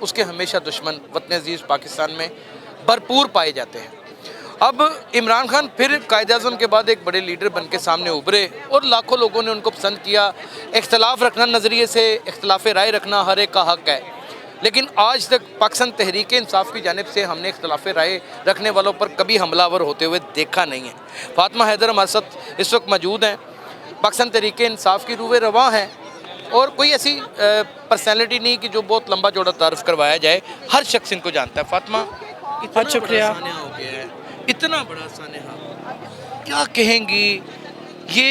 उसके हमेशा दुश्मन वतन अजीज़ पाकिस्तान में भरपूर पाए जाते हैं। अब इमरान खान फिर कायद-ए-आज़म के बाद एक बड़े लीडर बन के सामने उभरे और लाखों लोगों ने उनको पसंद किया। इख्तलाफ रखना, नज़रिए से इख्तलाफ राय रखना हर एक का हक़ है, लेकिन आज तक पाकिस्तान तहरीक इंसाफ की जानिब से हमने इख्तलाफ राय रखने वालों पर कभी हमलावर होते हुए देखा नहीं है। फातिमा हैदर हमारे साथ इस वक्त मौजूद हैं, पाकिस्तान तहरीक इंसाफ की रूह रवां हैं और कोई ऐसी पर्सनैलिटी नहीं कि जो बहुत लंबा चौड़ा तारुफ करवाया जाए, हर शख्स इनको जानता है। फातिमा, इतना शुक्रिया। बड़ा सानिया हो गया है, इतना बड़ा सानिया, क्या कहेंगी ये,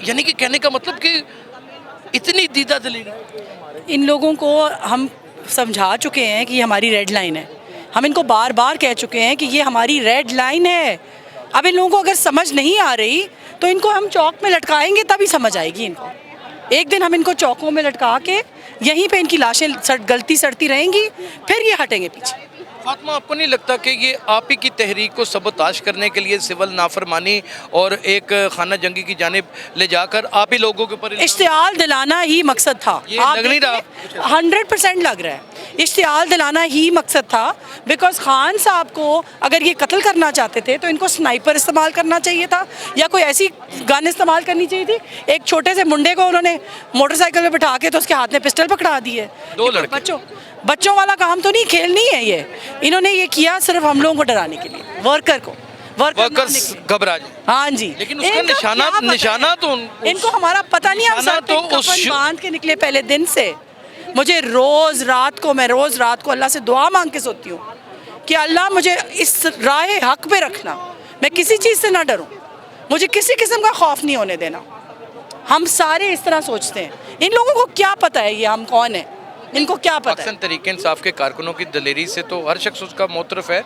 यानी कि कहने का मतलब कि इतनी दीदा दलील। इन लोगों को हम समझा चुके हैं कि ये हमारी रेड लाइन है। हम इनको बार बार कह चुके हैं कि ये हमारी रेड लाइन है। अब इन लोगों को अगर समझ नहीं आ रही तो इनको हम चौक में लटकाएंगे, तभी समझ आएगी इनको। एक दिन हम इनको चौकों में लटका के यहीं पे इनकी लाशें गलती सड़ती रहेंगी, फिर ये हटेंगे पीछे। फातिमा, आपको नहीं लगता कि ये आप ही की तहरीक को सबोताश करने के लिए सिविल नाफरमानी और एक खाना जंगी की जानिब ले जाकर आप ही लोगों के ऊपर इश्तियाल दिलाना ही मकसद था? ये लग नहीं रहा? 100% लग रहा है, इश्तियाल दिलाना ही मकसद था। बिकॉज खान साहब को अगर ये कत्ल करना चाहते थे तो इनको स्नाइपर इस्तेमाल करना चाहिए था या कोई ऐसी गन इस्तेमाल करनी चाहिए थी। एक छोटे से मुंडे को उन्होंने मोटरसाइकिल में बिठा के तो उसके हाथ में पिस्टल पकड़ा दी है। 2 लड़के। बच्चों वाला काम तो नहीं, खेल नहीं है ये। इन्होंने ये किया सिर्फ हम लोगों को डराने के लिए, वर्कर्स घबरा जाए। हाँ जी, लेकिन उसका निशाना तो इनको हमारा पता नहीं। हम सर पे कफन बांध के निकले पहले दिन से। मुझे रोज रात को अल्लाह से दुआ मांग के सोती हूँ कि अल्लाह मुझे इस राह हक पे रखना, मैं किसी चीज़ से ना डरूं, मुझे किसी किस्म का खौफ नहीं होने देना। हम सारे इस तरह सोचते हैं। इन लोगों को क्या पता है ये हम कौन है, इनको क्या पता है? पाकिस्तान तहरीक इंसाफ के कारकुनों की दलेरी से तो हर शख्स उसका मोतरफ है।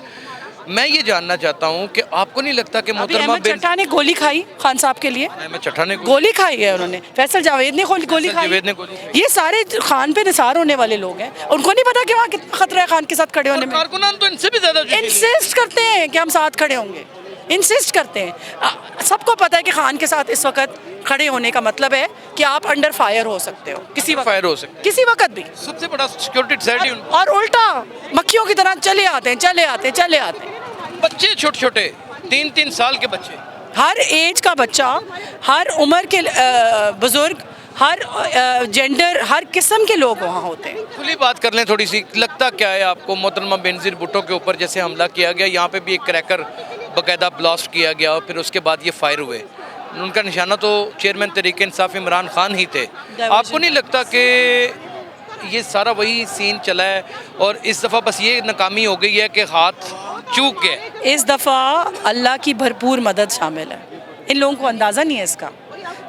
मैं ये जानना चाहता हूँ कि आपको नहीं लगता कि मोहतरमा चट्टा ने गोली खाई खान साहब के लिए? चट्टा ने गोली खाई है उन्होंने, फैसल जावेद ने गोली खाई। ये सारे खान पे निसार होने वाले लोग हैं, उनको नहीं पता कि वहाँ कितना खतरा है खान के साथ खड़े होने में। कारकुनान तो इनसे भी ज्यादा इंसिस्ट करते हैं कि हम साथ खड़े होंगे, इंसिस्ट करते हैं। सबको पता है कि खान के साथ इस वक्त खड़े होने का मतलब है कि आप अंडर फायर हो सकते हो, किसी वक्त फायर हो सकते, किसी वक्त भी। सबसे बड़ा सिक्योरिटी थ्रेट ही और उल्टा मक्खियों की तरह चले आते हैं। बच्चे छोटे 3-3 साल के बच्चे, हर एज का बच्चा, हर उम्र के बुजुर्ग, हर जेंडर, हर किस्म के लोग वहाँ होते हैं। खुली बात कर लें थोड़ी सी, लगता क्या है आपको मोहतरमा बेनज़ीर भुट्टो के ऊपर जैसे हमला किया गया, यहाँ पे भी एक क्रैकर बाकायदा ब्लास्ट किया गया और फिर उसके बाद ये फायर हुए, उनका निशाना तो चेयरमैन तहरीक इंसाफ इमरान खान ही थे। आपको नहीं लगता कि ये सारा वही सीन चला है और इस दफ़ा बस ये नाकामी हो गई है कि हाथ चूक गए? इस दफ़ा अल्लाह की भरपूर मदद शामिल है। इन लोगों को अंदाज़ा नहीं है इसका,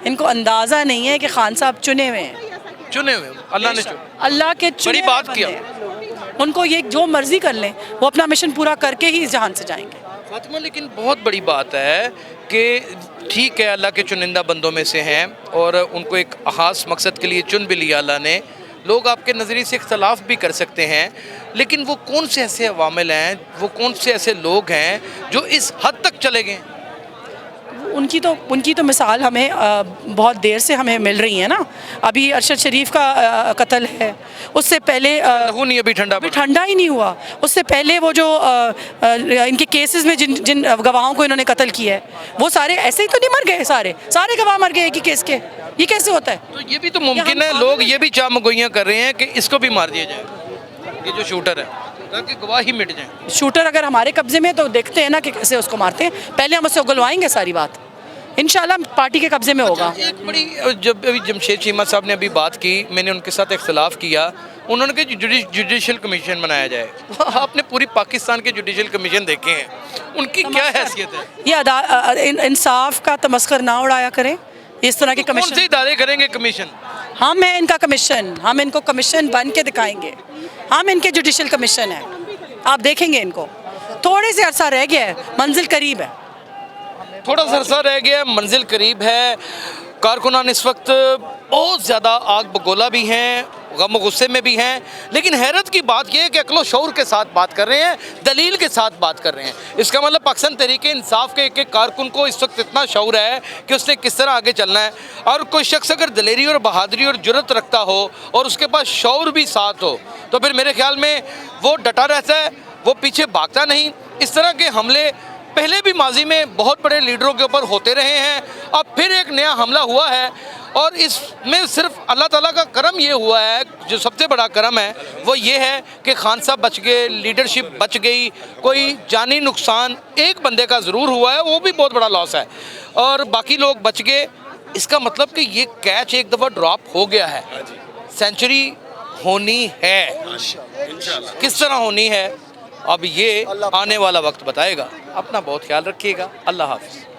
इनको अंदाज़ा नहीं है कि खान साहब चुने हुए हैं, अल्लाह ने अल्लाह के बड़ी बात किया। उनको ये जो मर्जी कर लें, वो अपना मिशन पूरा करके ही इस जहान से जाएंगे। फातिमा, लेकिन बहुत बड़ी बात है कि ठीक है अल्लाह के चुनिंदा बंदों में से हैं और उनको एक ख़ास मकसद के लिए चुन भी लिया अल्लाह ने। लोग आपके नज़रिए से इख्तलाफ भी कर सकते हैं, लेकिन वो कौन से ऐसे अवामिल हैं, वो कौन से ऐसे लोग हैं जो इस हद तक चले गए? उनकी तो मिसाल हमें बहुत देर से हमें मिल रही है ना। अभी अरशद शरीफ का कत्ल है, उससे पहले नहीं, अभी ठंडा ही नहीं हुआ। उससे पहले वो जो इनके केसेस में जिन गवाहों को इन्होंने कत्ल किया है, वो सारे ऐसे ही तो नहीं मर गए, सारे गवाह मर गए एक ही केस के। ये कैसे होता है? तो ये भी तो मुमकिन है, लोग ये भी चामगोइयाँ कर रहे हैं कि इसको भी मार दिया जाए, ये जो शूटर है, ताकि गवाह ही मिट जाए। शूटर अगर हमारे कब्जे में तो देखते हैं ना कि कैसे उसको मारते हैं। पहले हम उससे उगलवाएंगे सारी बात, इंशाल्लाह पार्टी के कब्जे में होगा। एक बड़ी, जब अभी जमशेद चीमा साहब ने अभी बात की, मैंने उनके साथ इख्तलाफ किया, उन्होंने कहा जुडिशल कमीशन बनाया जाए। आपने पूरी पाकिस्तान के जुडिशल कमीशन देखे हैं, उनकी क्या हैसियत है? ये इंसाफ का तमस्खुर ना उड़ाया करें। इस तरह के कमीशन कौन से इदारे करेंगे कमीशन? हम हैं इनका कमीशन, हम इनको कमीशन बन के दिखाएंगे। हम इनके जुडिशल कमीशन हैं, आप देखेंगे इनको। थोड़े से अरसा रह गया है, मंजिल करीब है, थोड़ा सा अरसा रह गया, मंजिल करीब है। कारकुनान इस वक्त बहुत ज़्यादा आग बगोला भी हैं गम गुस्से में भी हैं, लेकिन हैरत की बात यह है कि अक्लो शऊर के साथ बात कर रहे हैं, दलील के साथ बात कर रहे हैं। इसका मतलब पाकिस्तान तहरीक इंसाफ के एक कारकुन को इस वक्त इतना शऊर है कि उसने किस तरह आगे चलना है। और कोई शख्स अगर दलेरी और बहादुरी और जुर्रत रखता हो और उसके पास शऊर भी साथ हो तो फिर मेरे ख्याल में वो डटा रहता है, वो पीछे भागता नहीं। इस तरह के हमले पहले भी माजी में बहुत बड़े लीडरों के ऊपर होते रहे हैं। अब फिर एक नया हमला हुआ है और इसमें सिर्फ अल्लाह ताला का करम ये हुआ है, जो सबसे बड़ा करम है वो ये है कि खान साहब बच गए, लीडरशिप बच गई, कोई जानी नुकसान एक बंदे का ज़रूर हुआ है, वो भी बहुत बड़ा लॉस है, और बाकी लोग बच गए। इसका मतलब कि ये कैच एक दफ़ा ड्रॉप हो गया है, सेंचुरी होनी है, किस तरह होनी है अब ये आने वाला वक्त बताएगा। अपना बहुत ख्याल रखिएगा। अल्लाह हाफ़िज़।